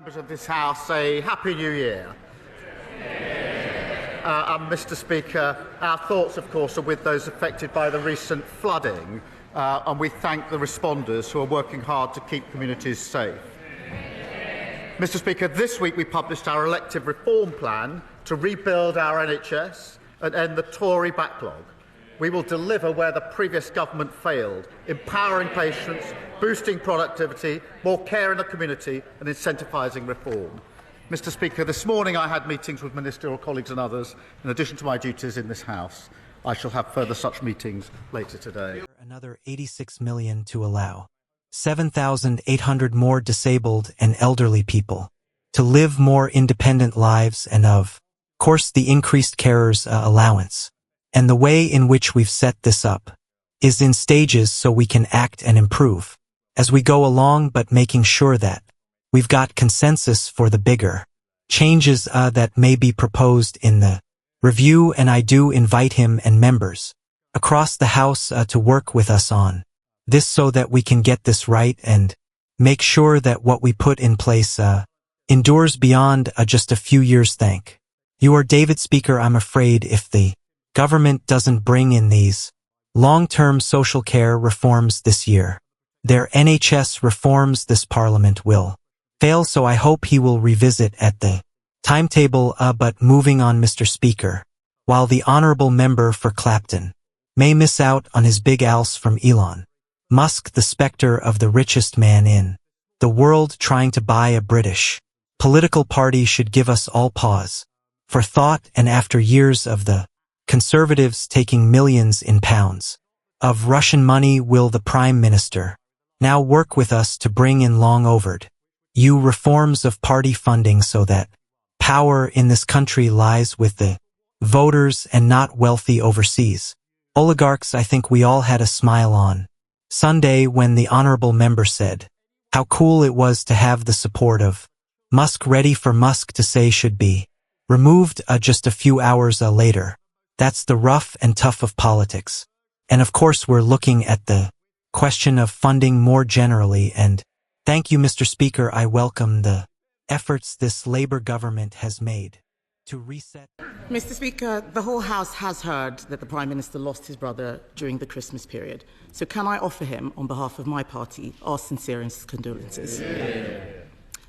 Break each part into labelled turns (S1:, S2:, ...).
S1: Members of this House, a Happy New Year. And Mr. Speaker, our thoughts, of course, are with those affected by the recent flooding, and we thank the responders who are working hard to keep communities safe. Mr. Speaker, this week we published our elective reform plan to rebuild our NHS and end the Tory backlog. We will deliver where the previous government failed, empowering patients, boosting productivity, more care in the community and incentivising reform. Mr. Speaker, this morning I had meetings with ministerial colleagues and others, in addition to my duties in this House. I shall have further such meetings later today.
S2: Another 86 million to allow 7,800 more disabled and elderly people to live more independent lives, and of course the increased carers allowance. And the way in which we've set this up is in stages so we can act and improve as we go along, but making sure that we've got consensus for the bigger changes that may be proposed in the review, and I do invite him and members across the House to work with us on this so that we can get this right and make sure that what we put in place endures beyond just a few years. Thank you, David. Speaker, I'm afraid if the government doesn't bring in these long-term social care reforms this year, their NHS reforms, this Parliament will fail, so I hope he will revisit at the timetable. But moving on, Mr. Speaker, while the honourable member for Clapton may miss out on his big ouse from Elon Musk, the spectre of the richest man in the world trying to buy a British political party, should give us all pause for thought. And after years of the Conservatives taking millions in pounds of Russian money, will the Prime Minister now work with us to bring in long overdue reforms of party funding so that power in this country lies with the voters and not wealthy overseas oligarchs? I think we all had a smile on Sunday when the honourable member said how cool it was to have the support of Musk, ready for Musk to say should be removed just a few hours later. That's the rough and tough of politics. And of course we're looking at the question of funding more generally. And thank you, Mr. Speaker. I welcome the efforts this Labour government has made to reset.
S3: Mr. Speaker, the whole House has heard that the Prime Minister lost his brother during the Christmas period. So can I offer him, on behalf of my party, our sincerest condolences? Yeah.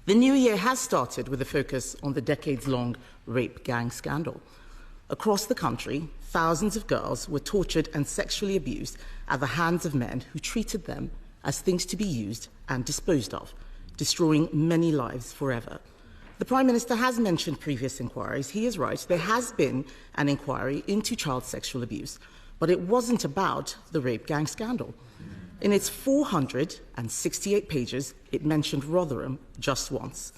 S3: The new year has started with a focus on the decades-long rape gang scandal. Across the country, thousands of girls were tortured and sexually abused at the hands of men who treated them as things to be used and disposed of, destroying many lives forever. The Prime Minister has mentioned previous inquiries. He is right, there has been an inquiry into child sexual abuse, but it wasn't about the rape gang scandal. In its 468 pages, it mentioned Rotherham just once.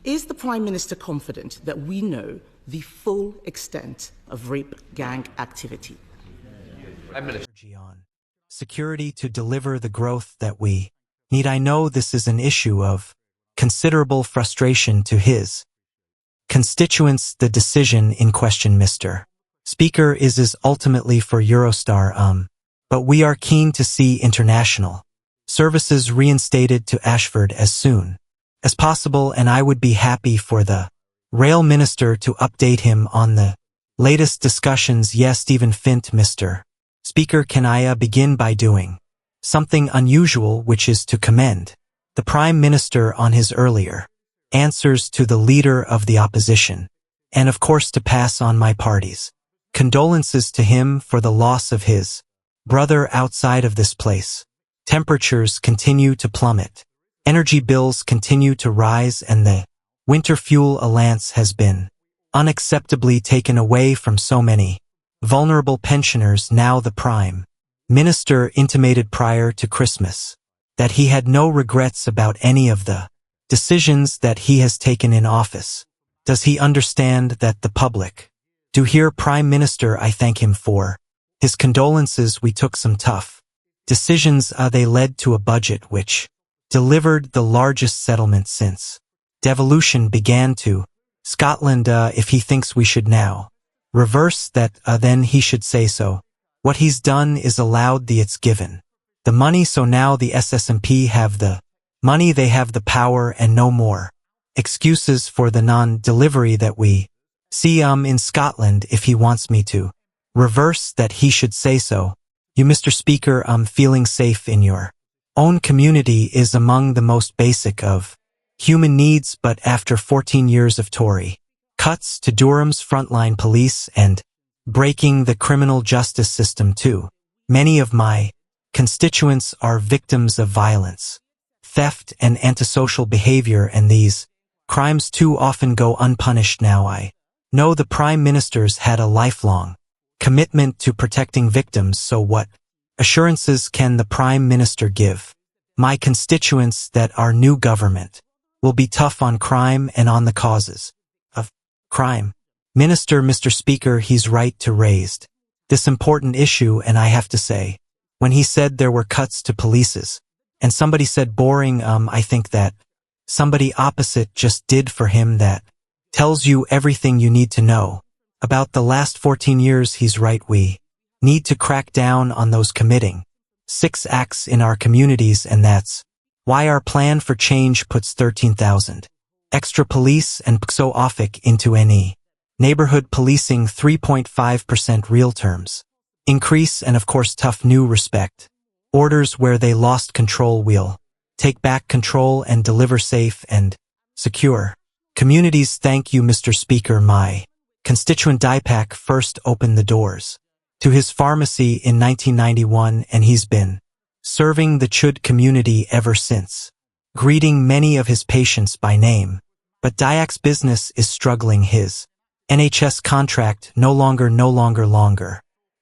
S3: Is the Prime Minister confident that we know the full extent of rape gang activity?
S2: Security to deliver the growth that we need. I know this is an issue of considerable frustration to his constituents. The decision in question, Mr. Speaker, is ultimately for Eurostar, but we are keen to see international services reinstated to Ashford as soon as possible, and I would be happy for the Rail Minister to update him on the latest discussions. Yes, Stephen Fint. Mr. Speaker, can I begin by doing something unusual, which is to commend the Prime Minister on his earlier answers to the Leader of the Opposition, and of course to pass on my party's condolences to him for the loss of his brother. Outside of this place, temperatures continue to plummet, energy bills continue to rise, and the winter fuel allowance has been unacceptably taken away from so many vulnerable pensioners. Now the Prime Minister intimated prior to Christmas that he had no regrets about any of the decisions that he has taken in office. Does he understand that the public do hear? Prime Minister, I thank him for his condolences. We took some tough decisions. They led to a budget which delivered the largest settlement since devolution began to Scotland. If he thinks we should now reverse that, then he should say so. What he's done is allowed it's given the money, so now the SSNP have the money, they have the power and no more. excuses for the non-delivery that we see in Scotland. If he wants me to reverse that, he should say so. You, Mr. Speaker, feeling safe in your own community is among the most basic of human needs, but after 14 years of Tory cuts to Durham's frontline police and breaking the criminal justice system too, many of my constituents are victims of violence, theft, and antisocial behavior, and these crimes too often go unpunished. Now I know the Prime Minister's had a lifelong commitment to protecting victims, so what assurances can the Prime Minister give my constituents that our new government will be tough on crime and on the causes of crime? Mr. Speaker, he's right to raise this important issue, and I have to say, when he said there were cuts to polices, and somebody said boring, I think that somebody opposite just did for him. That tells you everything you need to know about the last 14 years. He's right, we need to crack down on those committing 6 acts in our communities, and that's why our plan for change puts 13,000 extra police and PMQs IN into any neighborhood policing, 3.5% real terms increase, and of course tough new respect orders where they lost control. We'll take back control and deliver safe and secure communities. Thank you, Mr. Speaker. My constituent Dipak first opened the doors to his pharmacy in 1991, and he's been serving the Chud community ever since, greeting many of his patients by name. But Diak's business is struggling. His NHS contract no longer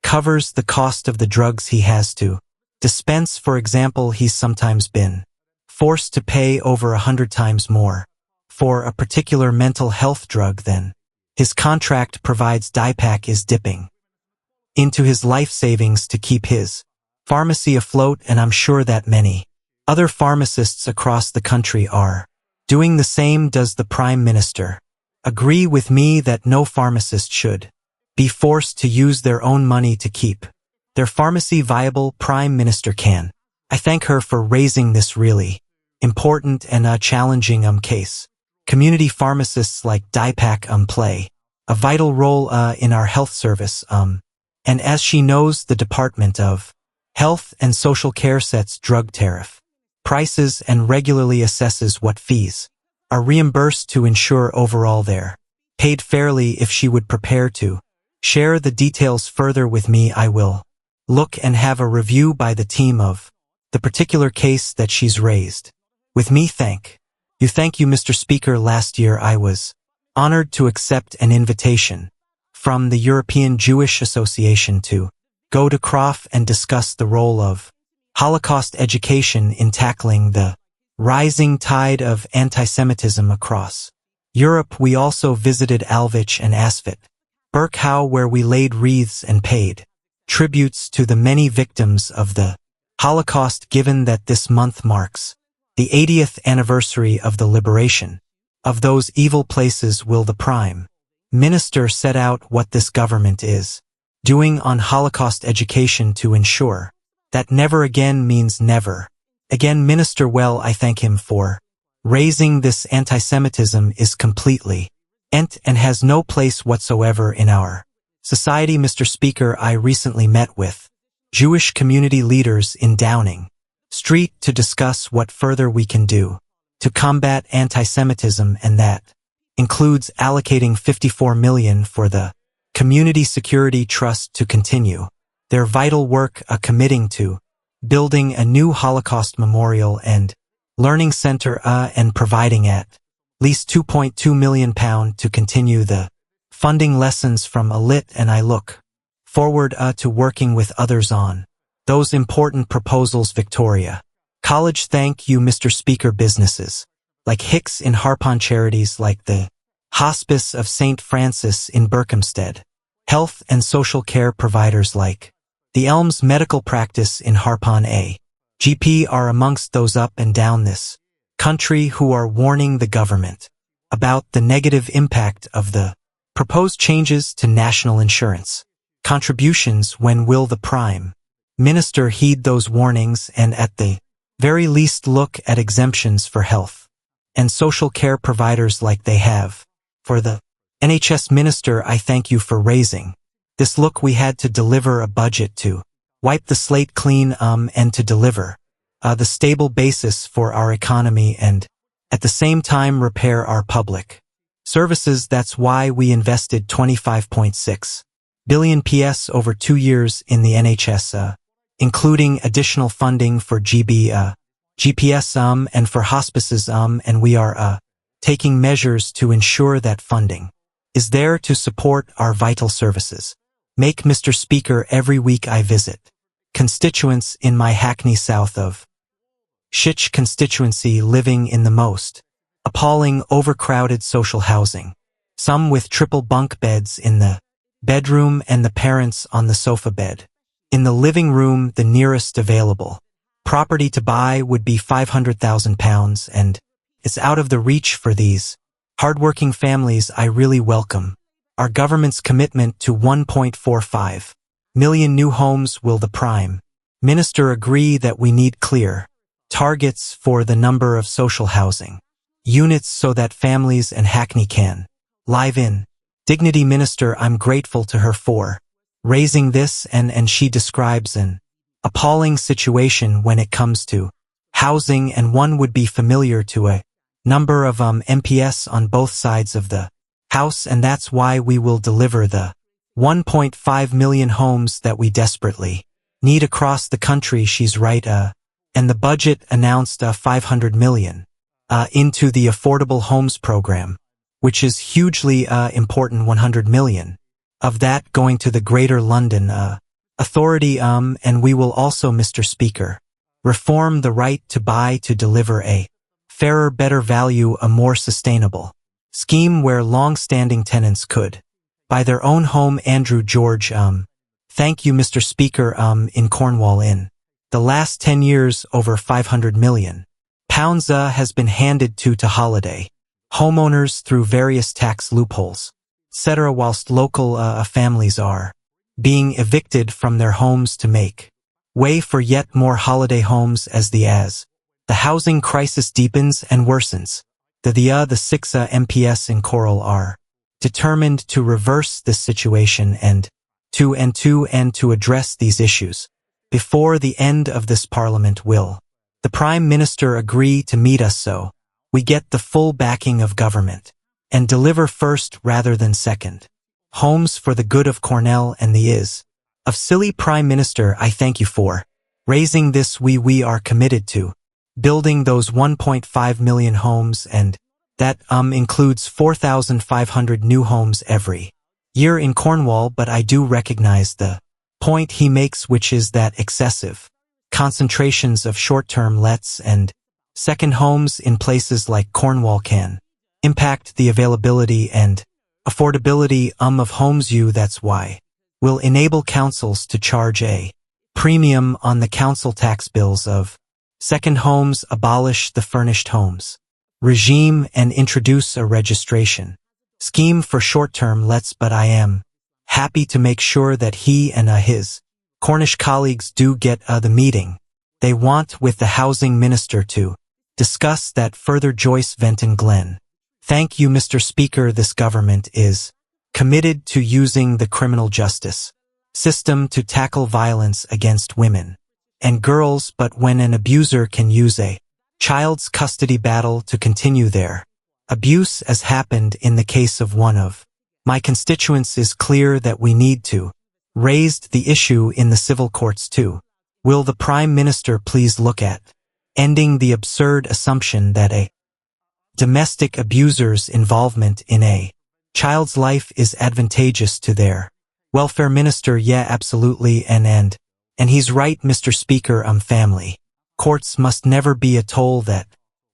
S2: covers the cost of the drugs he has to dispense. For example, he's sometimes been forced to pay over 100 times more for a particular mental health drug than his contract provides. Dipak is dipping into his life savings to keep his pharmacy afloat, and I'm sure that many other pharmacists across the country are doing the same. Does the Prime Minister agree with me that no pharmacist should be forced to use their own money to keep their pharmacy viable? Prime Minister, can I thank her for raising this really important and challenging case. Community pharmacists like Dipak play a vital role in our health service, and as she knows, the Department of Health and Social Care sets drug tariff prices and regularly assesses what fees are reimbursed to ensure overall they're paid fairly. If she would prepare to share the details further with me, I will look and have a review by the team of the particular case that she's raised with me. Thank you, Mr. Speaker. Last year I was honored to accept an invitation from the European Jewish Association to go to Croft and discuss the role of Holocaust education in tackling the rising tide of anti-Semitism across Europe. We also visited Alvich and Asfit Birkhow, where we laid wreaths and paid tributes to the many victims of the Holocaust. Given that this month marks the 80th anniversary of the liberation of those evil places, will the Prime Minister set out what this government is doing on Holocaust education to ensure that never again means never again? Minister, well, I thank him for raising this. Anti-Semitism is completely and has no place whatsoever in our society. Mr. Speaker, I recently met with Jewish community leaders in Downing Street to discuss what further we can do to combat anti-Semitism, and that includes allocating $54 million for the Community Security Trust to continue their vital work, committing to building a new Holocaust memorial and learning center, and providing at least £2.2 million to continue the funding lessons from Alit, and I look forward to working with others on those important proposals. Victoria College. Thank you, Mr. Speaker. Businesses like Hicks in Harpon, charities like the Hospice of St. Francis in Berkhamsted, health and social care providers like the Elms Medical Practice in Harpon GP are amongst those up and down this country who are warning the government about the negative impact of the proposed changes to national insurance contributions. When will the Prime Minister heed those warnings and at the very least look at exemptions for health and social care providers like they have. For the NHS Minister, I thank you for raising this. Look, we had to deliver a budget to wipe the slate clean and to deliver the stable basis for our economy and at the same time repair our public services. That's why we invested 25.6 billion PS over 2 years in the NHS, including additional funding for GPS and for hospices and we are taking measures to ensure that funding is there to support our vital services. Make Mr. Speaker, every week I visit constituents in my Hackney South of Shitch constituency living in the most appalling overcrowded social housing, some with triple bunk beds in the bedroom and the parents on the sofa bed. In the living room, the nearest available property to buy would be £500,000 and it's out of the reach for these hardworking families. I really welcome our government's commitment to 1.45 million new homes. Will the Prime Minister agree that we need clear targets for the number of social housing units so that families in Hackney can live in dignity? Minister, I'm grateful to her for raising this and she describes an appalling situation when it comes to housing, and one would be familiar to a number of MPS on both sides of the House, and that's why we will deliver the 1.5 million homes that we desperately need across the country. She's right, and the budget announced 500 million into the Affordable Homes Program, which is hugely important. 100 million of that going to the Greater London Authority, and we will also, Mr. Speaker, reform the right to buy to deliver a fairer, better value, a more sustainable scheme where long-standing tenants could buy their own home. Andrew George, thank you, Mr. Speaker. In Cornwall, in the last 10 years, over £500 million has been handed to holiday homeowners through various tax loopholes, etc., whilst local families are being evicted from their homes to make way for yet more holiday homes as the housing crisis deepens and worsens. The 6 MPS in Coral are determined to reverse this situation and to address these issues before the end of this Parliament. Will the Prime Minister agree to meet us so we get the full backing of government and deliver first rather than second homes for the good of Cornell and the of silly Prime Minister? I thank you for raising this. We are committed to building those 1.5 million homes, and that includes 4,500 new homes every year in Cornwall. But I do recognize the point he makes, which is that excessive concentrations of short-term lets and second homes in places like Cornwall can impact the availability and affordability of homes. That's why will enable councils to charge a premium on the council tax bills of second homes, abolish the furnished homes regime, and introduce a registration scheme for short-term lets. But I am happy to make sure that he and his Cornish colleagues do get the meeting they want with the Housing Minister to discuss that further. Joyce Venton Glenn, thank you, Mr. Speaker. This government is committed to using the criminal justice system to tackle violence against women and girls, but when an abuser can use a child's custody battle to continue their abuse, as happened in the case of one of my constituents, is clear that we need to raise the issue in the civil courts too. Will the Prime Minister please look at ending the absurd assumption that a domestic abuser's involvement in a child's life is advantageous to their welfare? Minister, yeah, absolutely, and he's right, Mr. Speaker. Family courts must never be a tool that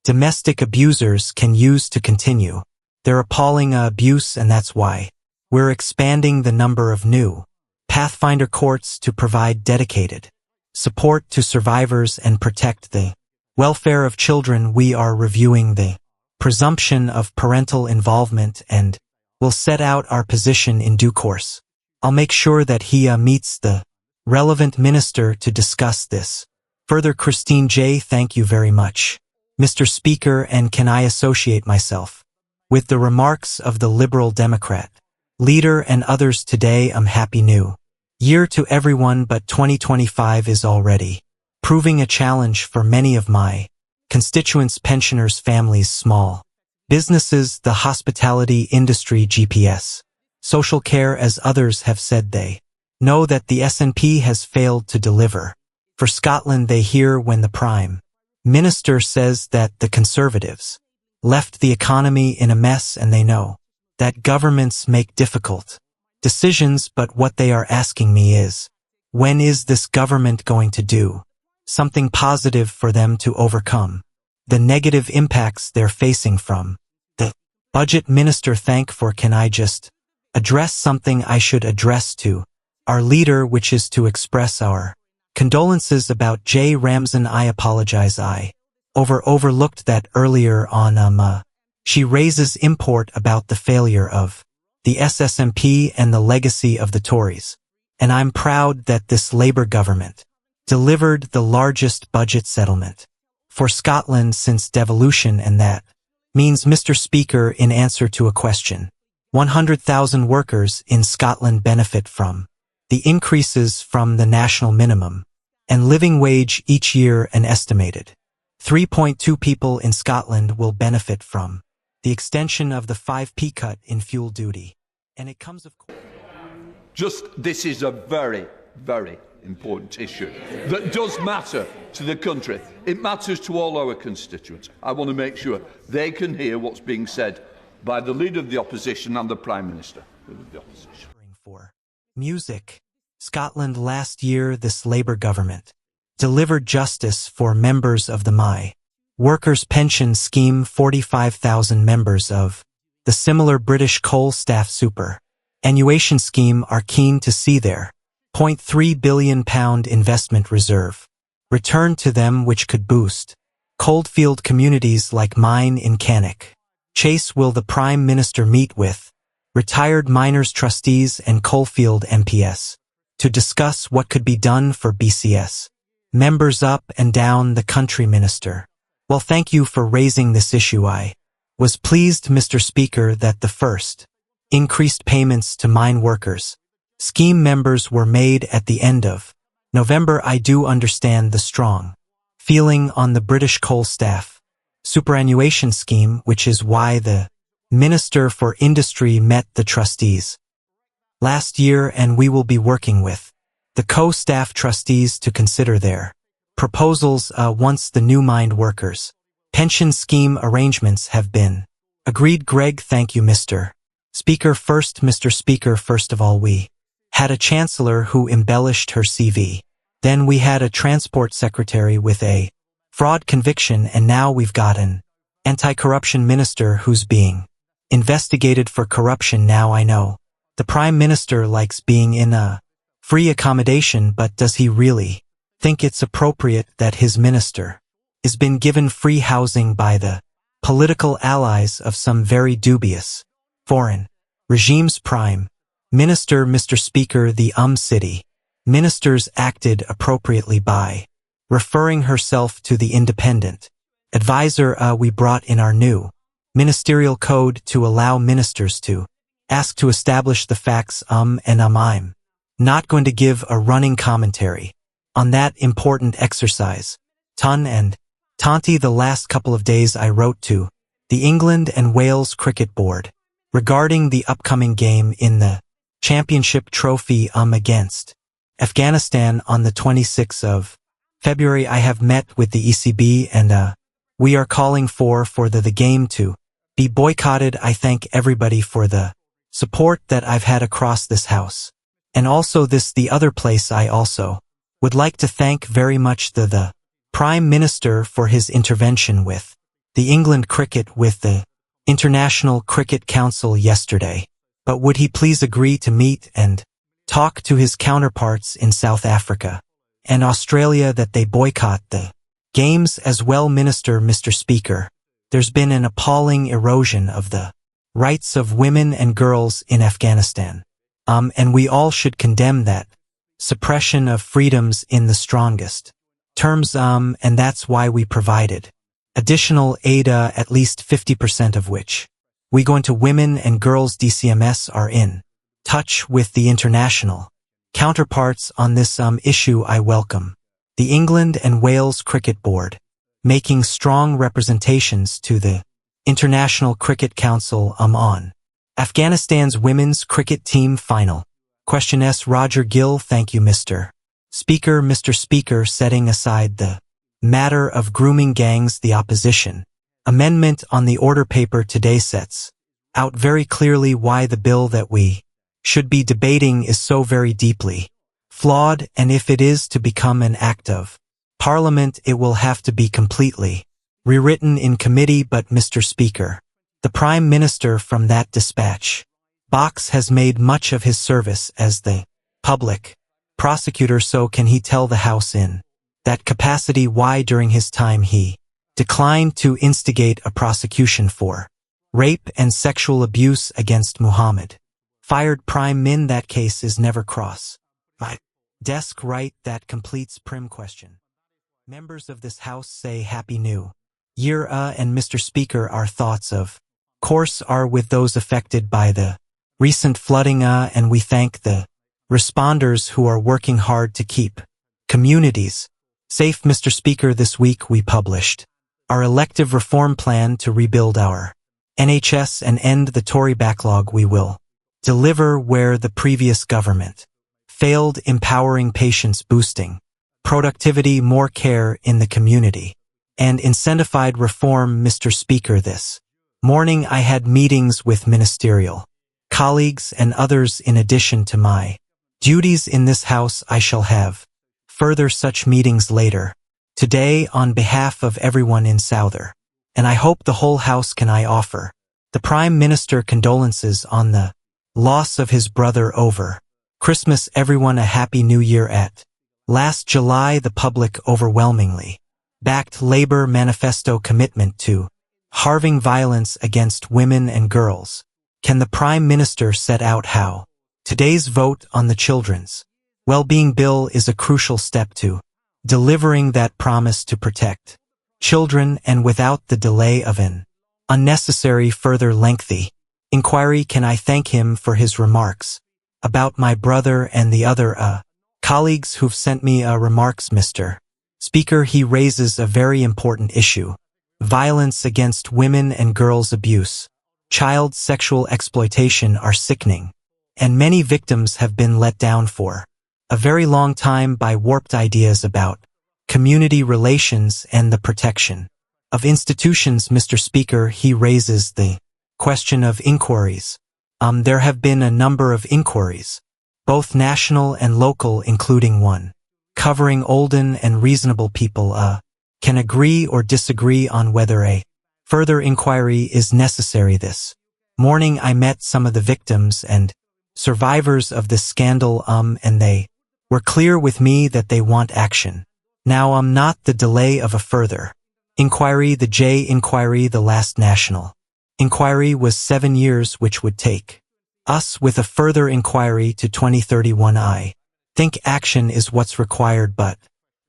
S2: domestic abusers can use to continue their appalling abuse, and that's why we're expanding the number of new Pathfinder courts to provide dedicated support to survivors and protect the welfare of children. We are reviewing the presumption of parental involvement and will set out our position in due course. I'll make sure that he meets the relevant minister to discuss this further. Christine J., thank you very much. Mr. Speaker, and can I associate myself with the remarks of the Liberal Democrat leader and others today. Happy New Year to everyone, but 2025 is already proving a challenge for many of my constituents, pensioners, families, small businesses, the hospitality industry, GPS, social care, as others have said. They know that the SNP has failed to deliver for Scotland. They hear when the Prime Minister says that the Conservatives left the economy in a mess, and they know that governments make difficult decisions, but what they are asking me is, when is this government going to do something positive for them to overcome the negative impacts they're facing from the budget? Minister, can I just address something I should address to our leader, which is to express our condolences about J. Ramzan. I apologize, I overlooked that earlier on. She raises import about the failure of the SSNP and the legacy of the Tories, and I'm proud that this Labour government delivered the largest budget settlement for Scotland since devolution, and that means, Mr. Speaker, in answer to a question, 100,000 workers in Scotland benefit from the increases from the national minimum and living wage each year. An estimated 3.2 people in Scotland will benefit from the extension of the 5p cut in fuel duty. And it comes, of course...
S4: This is a very, very important issue that does matter to the country. It matters to all our constituents. I want to make sure they can hear what's being said by the Leader of the Opposition and the Prime Minister of the Opposition.
S2: For music, Scotland last year, this Labour government delivered justice for members of the My Workers' Pension Scheme. 45,000 members of the similar British Coal Staff Superannuation Scheme are keen to see their £0.3 billion investment reserve returned to them, which could boost coalfield communities like mine in Cannock Chase. Will the Prime Minister meet with retired miners' trustees and coalfield MPs to discuss what could be done for BCS members up and down the country? Minister, well, thank you for raising this issue. I was pleased, Mr. Speaker, that the first increased payments to mine workers scheme members were made at the end of November. I do understand the strong feeling on the British Coal Staff Superannuation Scheme, which is why the Minister for Industry met the trustees last year, and we will be working with the co-staff trustees to consider their proposals once the new mine workers pension scheme arrangements have been agreed. Greg, thank you, Mr. Speaker. Mr. Speaker, first of all, we had a chancellor who embellished her CV. Then we had a transport secretary with a fraud conviction, and now we've got an anti-corruption minister who's being investigated for corruption. Now I know the Prime Minister likes being in a free accommodation, but does he really think it's appropriate that his minister has been given free housing by the political allies of some very dubious foreign regimes? Prime Minister, Mr. Speaker, the city ministers acted appropriately by referring herself to the independent advisor we brought in our new ministerial code to allow ministers to ask to establish the facts. I'm not going to give a running commentary on that important exercise. Tonti, the last couple of days I wrote to the England and Wales Cricket Board regarding the upcoming game in the Championship Trophy against Afghanistan on the 26th of February. I have met with the ECB, and we are calling for the game to be boycotted. I thank everybody for the support that I've had across this house. And also the other place I also would like to thank very much the Prime Minister for his intervention with the England cricket with the International Cricket Council yesterday. But would he please agree to meet and talk to his counterparts in South Africa and Australia that they boycott the games as well? Mr. Speaker, there's been an appalling erosion of the rights of women and girls in Afghanistan. And we all should condemn that suppression of freedoms in the strongest terms, and that's why we provided additional aid, at least 50% of which we go into women and girls. DCMS are in touch with the international counterparts on this issue. I welcome the England and Wales Cricket Board making strong representations to the International Cricket Council on Afghanistan's women's cricket team final. Question S. Roger Gill. Thank you, Mr. Speaker. Mr. Speaker, setting aside the matter of grooming gangs, the opposition amendment on the order paper today sets out very clearly why the bill that we should be debating is so very deeply flawed, and if it is to become an act of Parliament, it will have to be completely rewritten in committee. But, Mr. Speaker, the Prime Minister from that dispatch box has made much of his service as the public prosecutor, so can he tell the House in that capacity why during his time he declined to instigate a prosecution for rape and sexual abuse against Muhammad fired Prime Min? That case is never cross my desk. Right, that completes prim question. Members of this House say Happy New Year, and Mr. Speaker, our thoughts of course are with those affected by the recent flooding, and we thank the responders who are working hard to keep communities safe. Mr. Speaker, this week we published our elective reform plan to rebuild our NHS and end the Tory backlog. We will deliver where the previous government failed, empowering patients, boosting productivity, more care in the community, and incentivified reform. Mr. Speaker, this morning I had meetings with ministerial colleagues and others. In addition to my duties in this House, I shall have further such meetings later today on behalf of everyone in Souther, and I hope the whole House can I offer the Prime Minister condolences on the loss of his brother over Christmas. Everyone a Happy New Year. At last July, the public overwhelmingly backed Labour manifesto commitment to halving violence against women and girls. Can the Prime Minister set out how today's vote on the Children's Well-being Bill is a crucial step to delivering that promise to protect children, and without the delay of an unnecessary further lengthy inquiry? Can I thank him for his remarks about my brother and the other colleagues who've sent me remarks. Mr. Speaker, he raises a very important issue. Violence against women and girls, abuse, child sexual exploitation are sickening, and many victims have been let down for a very long time by warped ideas about community relations and the protection of institutions. Mr. Speaker, he raises the question of inquiries. There have been a number of inquiries, both national and local, including one covering Oldham, and reasonable people can agree or disagree on whether a further inquiry is necessary. This morning I met some of the victims and survivors of this scandal, and they were clear with me that they want action now, not the delay of a further inquiry. The J inquiry, the last national inquiry, was 7 years, which would take us with a further inquiry to 2031. I think action is what's required, but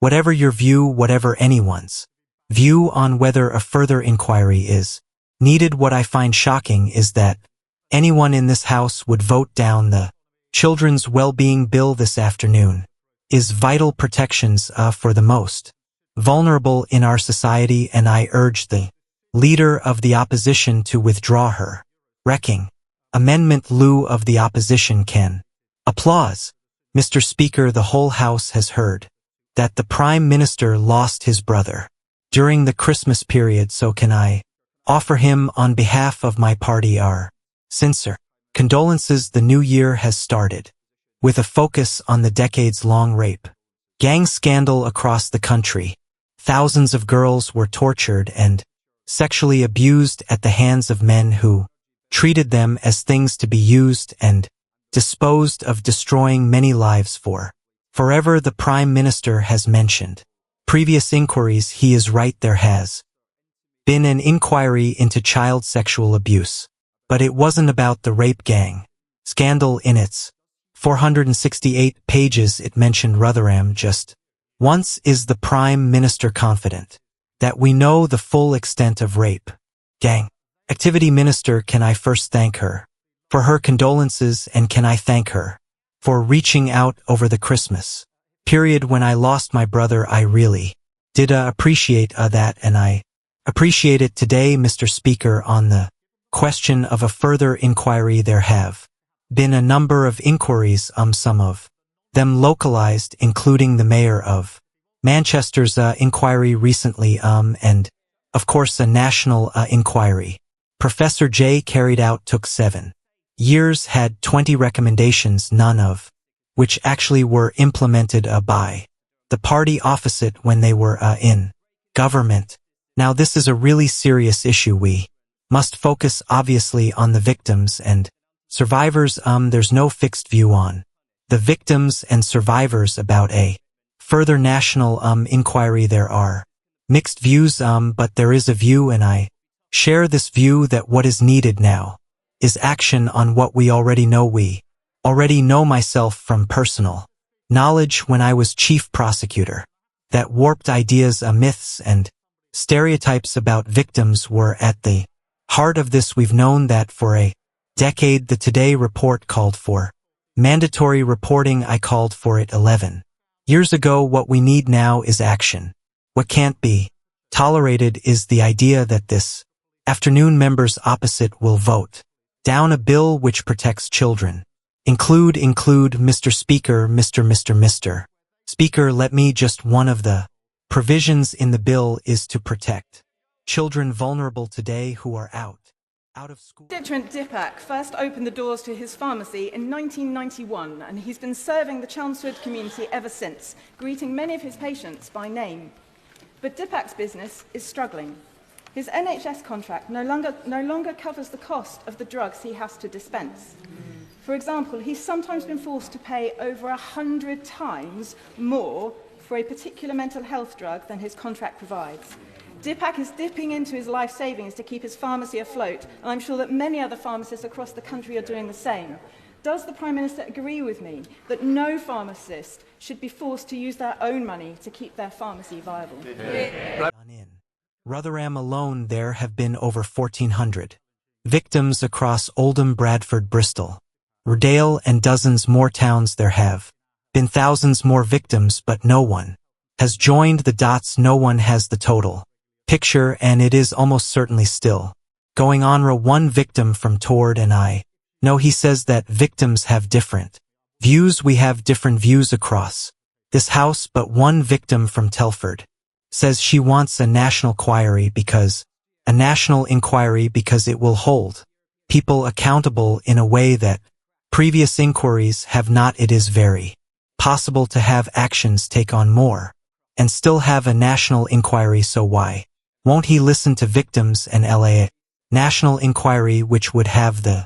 S2: whatever your view, whatever anyone's view on whether a further inquiry is needed, what I find shocking is that anyone in this House would vote down the Children's Well-being Bill this afternoon. Is vital protections for the most vulnerable in our society, and I urge the Leader of the Opposition to withdraw her wrecking amendment. Lieu of the Opposition can applause. Mr. Speaker, the whole House has heard that the Prime Minister lost his brother during the Christmas period, so can I offer him on behalf of my party our sincere condolences. The new year has started with a focus on the decades-long rape gang scandal across the country. Thousands of girls were tortured and sexually abused at the hands of men who treated them as things to be used and disposed of, destroying many lives forever. The Prime Minister has mentioned previous inquiries. He is right, there has been an inquiry into child sexual abuse, but it wasn't about the rape gang scandal. In its 468 pages it mentioned Rotherham just once. Is the Prime Minister confident that we know the full extent of rape. Gang. Activity Minister, can I first thank her for her condolences, and can I thank her for reaching out over the Christmas period when I lost my brother. I really did appreciate that, and I appreciate it today, Mr. Speaker. On the question of a further inquiry, there have been a number of inquiries, some of them localized, including the Mayor of Manchester's inquiry recently, and of course a national inquiry Professor J carried out took 7 years, had 20 recommendations, none of which actually were implemented by the party opposite when they were in government. Now this is a really serious issue. We must focus obviously on the victims and survivors. There's no fixed view on the victims and survivors about a further national inquiry. There are mixed views, but there is a view, and I share this view, that what is needed now is action on what we already know. We already know, myself from personal knowledge when I was chief prosecutor, that warped ideas, myths, and stereotypes about victims were at the heart of this. We've known that for a decade. The Today report called for mandatory reporting. I called for it 11 years ago. What we need now is action. What can't be tolerated is the idea that this afternoon members opposite will vote down a bill which protects children. Include, Mr. Speaker, Mr. Speaker, let me just, one of the provisions in the bill is to protect children vulnerable today who are out of school.
S5: Constituent Dipak first opened the doors to his pharmacy in 1991, and he's been serving the Chelmsford community ever since, greeting many of his patients by name. But Dipak's business is struggling. His NHS contract no longer covers the cost of the drugs he has to dispense. For example, he's sometimes been forced to pay over 100 times more for a particular mental health drug than his contract provides. Dipak is dipping into his life savings to keep his pharmacy afloat, and I'm sure that many other pharmacists across the country are doing the same. Does the Prime Minister agree with me that no pharmacist should be forced to use their own money to keep their pharmacy viable?
S2: In Rotherham alone, there have been over 1,400 victims across Oldham, Bradford, Bristol, Rudale, and dozens more towns. There have been thousands more victims, but no one has joined the dots. No one has the total picture, and it is almost certainly still going on. One victim from Tord, and I know he says that victims have different views. We have different views across this house, but one victim from Telford says she wants a national inquiry because it will hold people accountable in a way that previous inquiries have not. It is very possible to have actions take on more and still have a national inquiry. So why won't he listen to victims and a national inquiry which would have the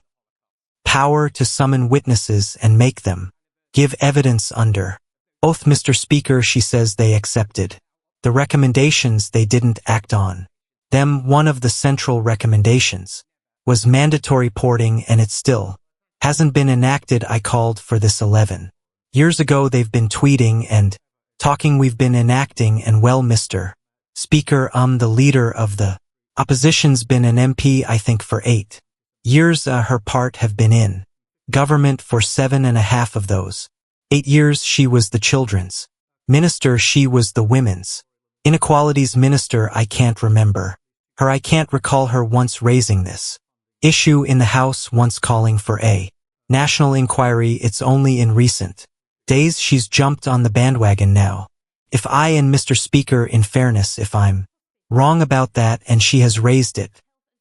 S2: power to summon witnesses and make them give evidence under oath? Mr. Speaker, she says they accepted the recommendations, they didn't act on them. One of the central recommendations was mandatory reporting, and it still hasn't been enacted. I called for this 11 years ago. They've been tweeting and talking. We've been enacting, and well, Mr. Speaker, the leader of the opposition's been an MP, I think, for 8 years. Her part have been in government for 7.5 of those 8 years. She was the children's minister. She was the women's inequalities minister. I can't remember her. I can't recall her once raising this issue in the House, once calling for a national inquiry. It's only in recent days she's jumped on the bandwagon now. If I, and Mr. Speaker, in fairness, if I'm wrong about that and she has raised it,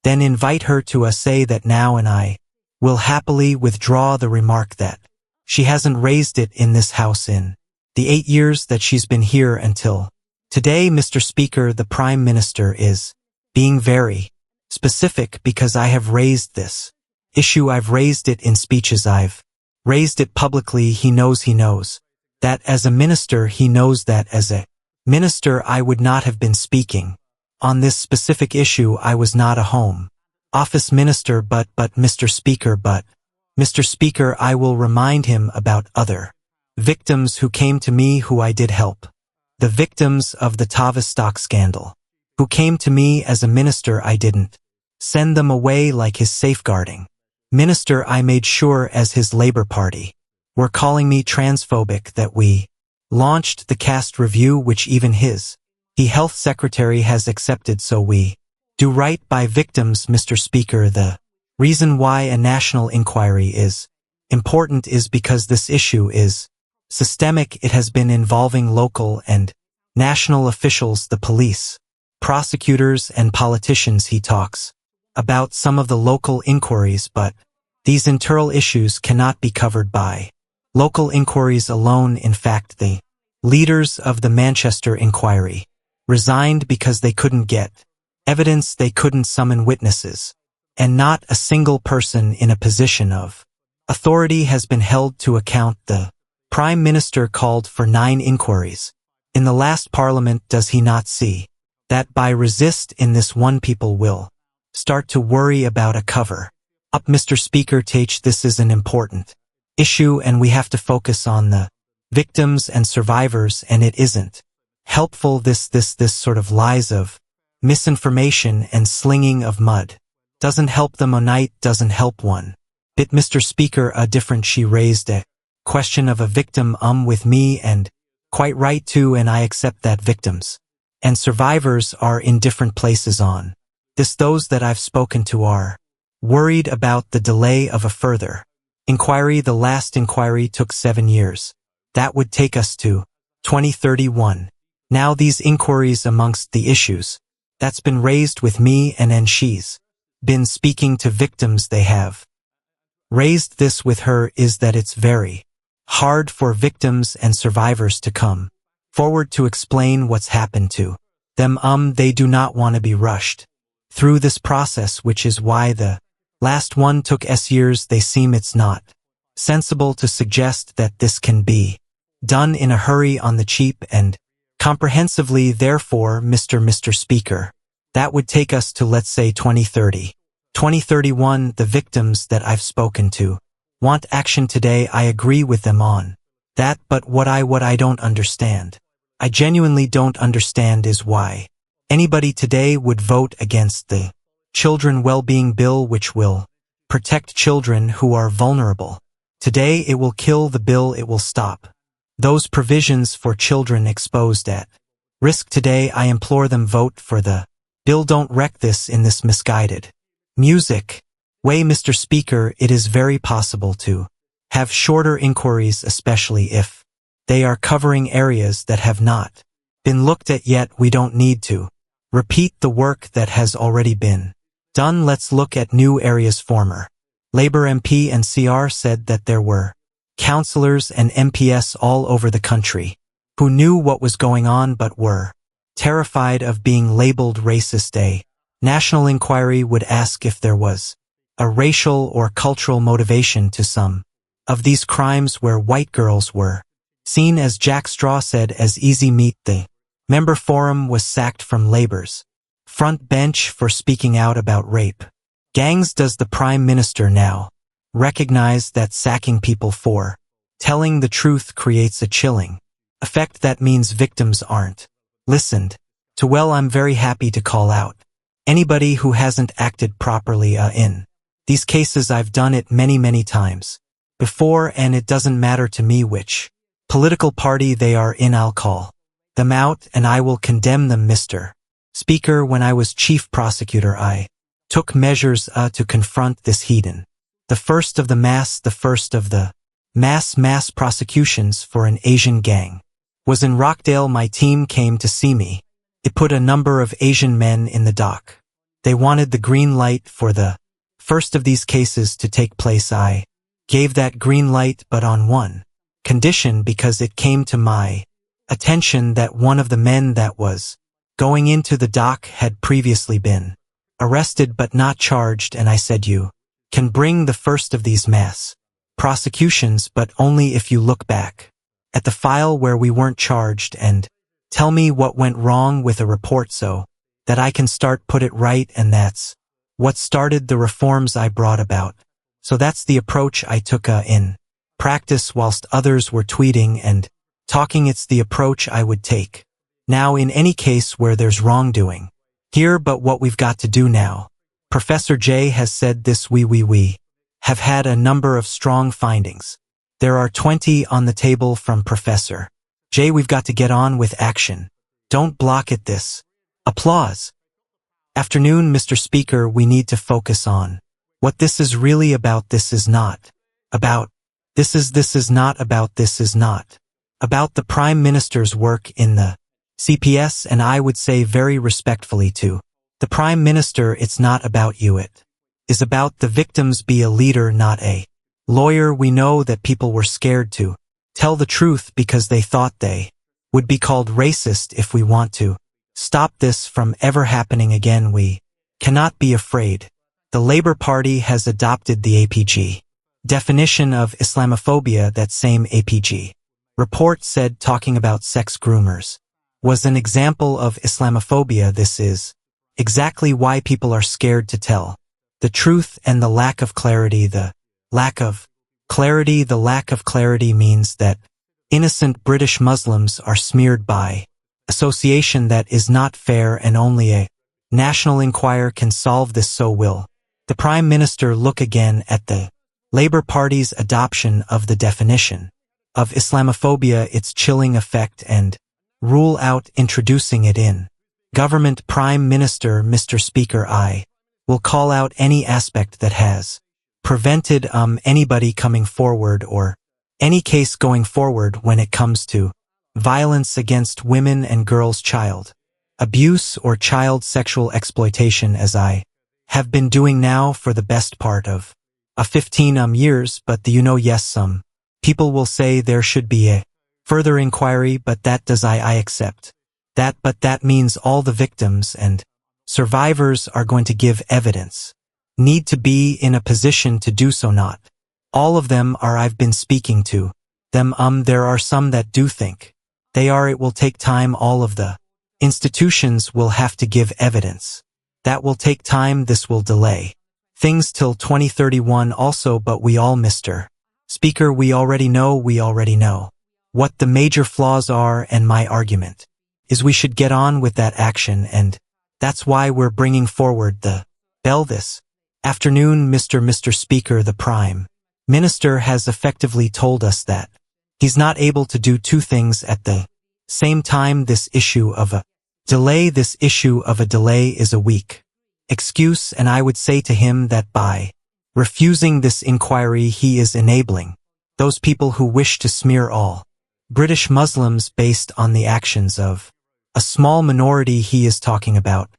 S2: then invite her to say that now, and I will happily withdraw the remark that she hasn't raised it in this House in the 8 years that she's been here until today. Mr. Speaker, the Prime Minister is being very specific because I have raised this issue. I've raised it in speeches. I've raised it publicly. He knows that as a minister. He knows that as a minister I would not have been speaking on this specific issue. I was not a home office minister, but Mr. Speaker, I will remind him about other victims who came to me who I did help. The victims of the Tavistock scandal. who came to me as a minister. I didn't send them away like his safeguarding minister. I made sure as his Labour Party were calling me transphobic that we launched the caste review, which even his health secretary has accepted. So we do right by victims, Mr. Speaker. The reason why a national inquiry is important is because this issue is systemic. It has been involving local and national officials, the police, prosecutors, and politicians. He talks about some of the local inquiries, but these internal issues cannot be covered by local inquiries alone. In fact, the leaders of the Manchester inquiry resigned because they couldn't get evidence, they couldn't summon witnesses, and not a single person in a position of authority has been held to account. The Prime Minister called for 9 inquiries in the last Parliament. Does he not see that by resist in this one, people will start to worry about a cover up? Mr. Speaker, this is an important issue and we have to focus on the victims and survivors, and it isn't helpful this sort of lies of misinformation and slinging of mud doesn't help them. A night doesn't help one bit, Mr. Speaker. She raised a question of a victim with me, and quite right too, and I accept that victims and survivors are in different places on this. Those that I've spoken to are worried about the delay of a further inquiry. The last inquiry took 7 years. That would take us to 2031. Now these inquiries, amongst the issues that's been raised with me, and she's been speaking to victims, they have raised this with her, is that it's very hard for victims and survivors to come forward to explain what's happened to them. They do not want to be rushed through this process, which is why the last one took years. They seem it's not sensible to suggest that this can be done in a hurry, on the cheap and comprehensively. Therefore, Mr. Speaker, that would take us to, let's say, 2030. 2031, the victims that I've spoken to want action today. I agree with them on that, but what I don't understand, I genuinely don't understand, is why anybody today would vote against the Children Wellbeing Bill, which will protect children who are vulnerable. Today it will kill the bill. It will stop those provisions for children exposed at risk. Today I implore them, vote for the bill. Don't wreck this in this misguided music way. Mr. Speaker, it is very possible to have shorter inquiries, especially if they are covering areas that have not been looked at yet. We don't need to repeat the work that has already been done. Let's look at new areas. Former Labour MP and CR said that there were councillors and MPs all over the country who knew what was going on but were terrified of being labelled racist. A national inquiry would ask if there was a racial or cultural motivation to some of these crimes, where white girls were seen, as Jack Straw said, as easy meat. The member forum was sacked from Labour's front bench for speaking out about rape gangs. Does the Prime Minister now recognize that sacking people for telling the truth creates a chilling effect that means victims aren't listened to? Well, I'm very happy to call out anybody who hasn't acted properly in these cases. I've done it many times before, and it doesn't matter to me which political party they are in. I'll call them out and I will condemn them. Mr. Speaker, when I was chief prosecutor, I took measures to confront this heathen. The first of the mass prosecutions for an Asian gang was in Rockdale. My team came to see me. It put a number of Asian men in the dock. They wanted the green light for the first of these cases to take place. I gave that green light, but on one condition, because it came to my attention that one of the men that was going into the dock had previously been arrested but not charged, and I said, you can bring the first of these mass prosecutions, but only if you look back at the file where we weren't charged and tell me what went wrong with a report so that I can put it right. And that's what started the reforms I brought about. So that's the approach I took in practice whilst others were tweeting and talking. It's the approach I would take now in any case where there's wrongdoing. Here, but what we've got to do now. Professor J has said this. We have had a number of strong findings. There are 20 on the table from Professor J. We've got to get on with action. Don't block at this. Applause. Afternoon, Mr. Speaker, we need to focus on what this is really about. This is not about this is not about the Prime Minister's work in the CPS, and I would say very respectfully to the Prime Minister, it's not about you. It is about the victims. Be a leader, not a lawyer. We know that people were scared to tell the truth because they thought they would be called racist. If we want to stop this from ever happening again, we cannot be afraid. The Labour Party has adopted the APG definition of Islamophobia. That same APG report said talking about sex groomers was an example of Islamophobia. This is exactly why people are scared to tell the truth, and the lack of clarity. The lack of clarity means that innocent British Muslims are smeared by association. That is not fair, and only a national inquiry can solve this. So will the Prime Minister look again at the Labour Party's adoption of the definition of Islamophobia, its chilling effect, and rule out introducing it in government? Prime Minister, Mr. Speaker, I will call out any aspect that has prevented anybody coming forward or any case going forward when it comes to violence against women and girls, child abuse or child sexual exploitation, as I have been doing now for the best part of 15 years. But yes, some people will say there should be a further inquiry, but that does I accept that, but that means all the victims and survivors are going to give evidence, need to be in a position to do so. Not all of them are. I've been speaking to them. There are some that do think they are. It will take time. All of the institutions will have to give evidence. That will take time. This will delay things till 2031 also. But we all, Mr. Speaker, we already know what the major flaws are, and my argument is we should get on with that action, and that's why we're bringing forward the bill this afternoon. Mr. Speaker, the Prime Minister has effectively told us that he's not able to do two things at the same time. This issue of a delay is a weak excuse, and I would say to him that by refusing this inquiry, he is enabling those people who wish to smear all British Muslims based on the actions of a small minority. He is talking about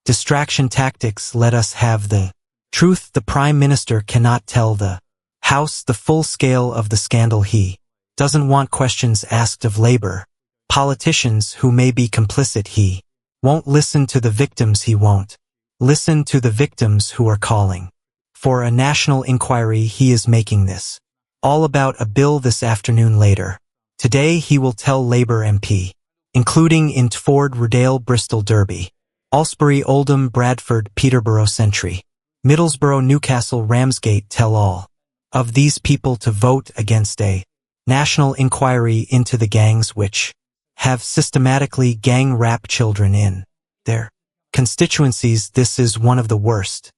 S2: distraction tactics. Let us have the truth. The Prime Minister cannot tell the House the full scale of the scandal. He doesn't want questions asked of Labour politicians who may be complicit. He won't listen to the victims. He won't listen to the victims who are calling for a national inquiry. He is making this all about a bill this afternoon. Later today, he will tell Labour MP, including in Ford, Rudale, Bristol, Derby, Alsbury, Oldham, Bradford, Peterborough, Sentry, Middlesbrough, Newcastle, Ramsgate, tell all of these people to vote against a national inquiry into the gangs which have systematically gang-raped children in their constituencies. This is one of the worst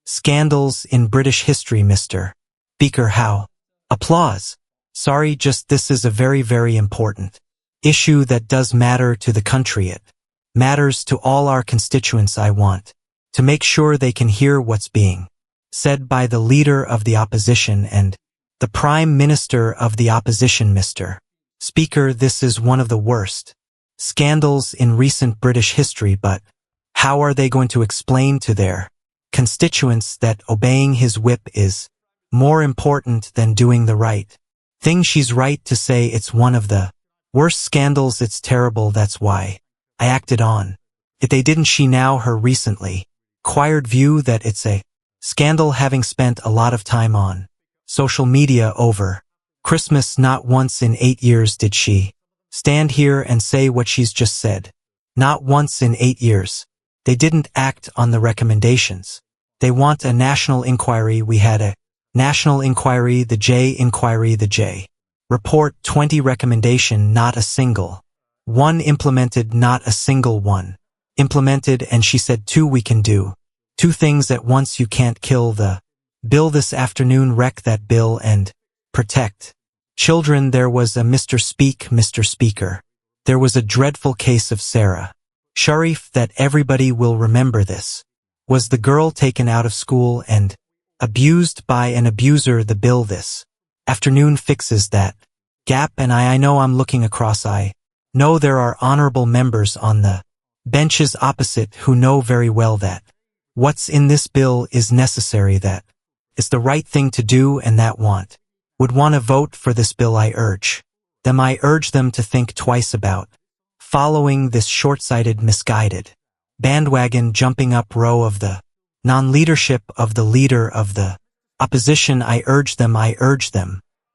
S2: scandals in British history, Mr. Speaker. How? Applause. Sorry, just this is a very, very important issue that does matter to the country. It matters to all our constituents. I want to make sure they can hear what's being said by the leader of the opposition and the Prime Minister of the opposition. Mr. Speaker, this is one of the worst scandals in recent British history, but how are they going to explain to their constituents that obeying his whip is more important than doing the right thing? She's right to say it's one of the worst scandals. It's terrible. That's why I acted on it. They didn't. She now her recently acquired view that it's a scandal, having spent a lot of time on social media over Christmas. Not once in 8 years did she stand here and say what she's just said. Not once in 8 years. They didn't act on the recommendations. They want a national inquiry. We had a national inquiry, the J report, 20 recommendation, not a single one implemented, not a single one. implemented, and she said, 2 we can do. 2 things at once. You can't kill the bill this afternoon, wreck that bill, and protect children. There was a Mr. Speaker. There was a dreadful case of Sarah Sharif that everybody will remember. This was the girl taken out of school and abused by an abuser. The bill this afternoon fixes that gap, and I know I'm looking across. I know there are honorable members on the benches opposite who know very well that what's in this bill is necessary, that it's the right thing to do, and that would want to vote for this bill. I urge them to think twice about following this short-sighted, misguided bandwagon jumping up row of the non-leadership of the leader of the opposition. I urge them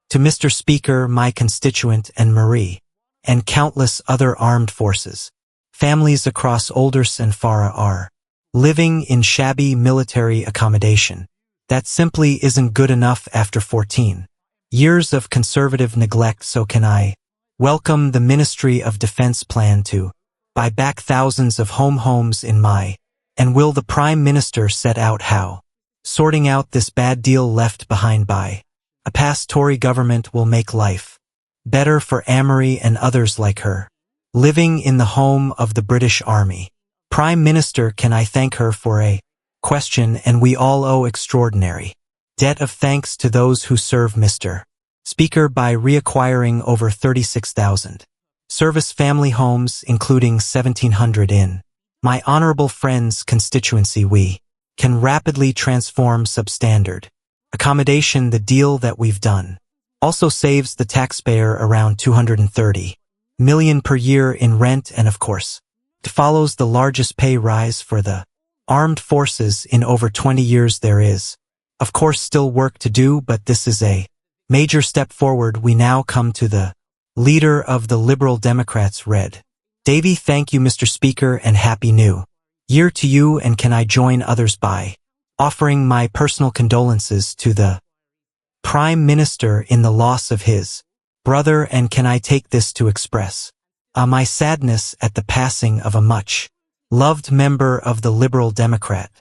S2: to Mr. Speaker, my constituent, and Marie, and countless other armed forces. Families across Olders and Farah are living in shabby military accommodation. That simply isn't good enough after 14 years of conservative neglect. So can I welcome the Ministry of Defense plan to buy back thousands of homes in my, and will the Prime Minister set out how sorting out this bad deal left behind by a past Tory government will make life better for Amory and others like her, living in the home of the British Army? Prime Minister, can I thank her for a question, and we all owe extraordinary debt of thanks to those who serve Mr. Speaker by reacquiring over 36,000 service family homes, including 1,700 in my honorable friend's constituency. We can rapidly transform substandard accommodation. The deal that we've done also saves the taxpayer around $230 million per year in rent, and of course, it follows the largest pay rise for the armed forces in over 20 years. There is, of course, still work to do, but this is a major step forward. We now come to the Leader of the Liberal Democrats, Red Davey. Thank you, Mr. Speaker, and Happy New Year to you, and can I join others by offering my personal condolences to the Prime Minister in the loss of his brother, and can I take this to express my sadness at the passing of a much-loved member of the Liberal Democrat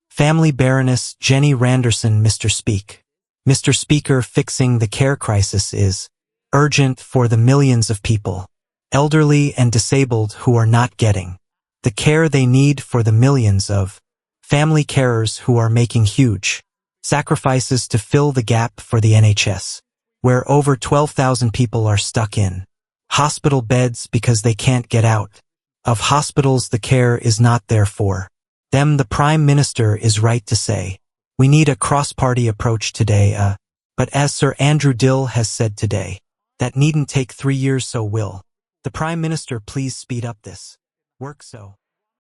S2: family, Baroness Jenny Randerson. Mr. Speaker, fixing the care crisis is urgent for the millions of people, elderly and disabled, who are not getting the care they need, for the millions of family carers who are making huge sacrifices to fill the gap for the NHS, where over 12,000 people are stuck in hospital beds because they can't get out of hospitals. The care is not there for them. The Prime Minister is right to say we need a cross-party approach today, but as Sir Andrew Dill has said today, that needn't take 3 years. So will the Prime Minister please speed up this work so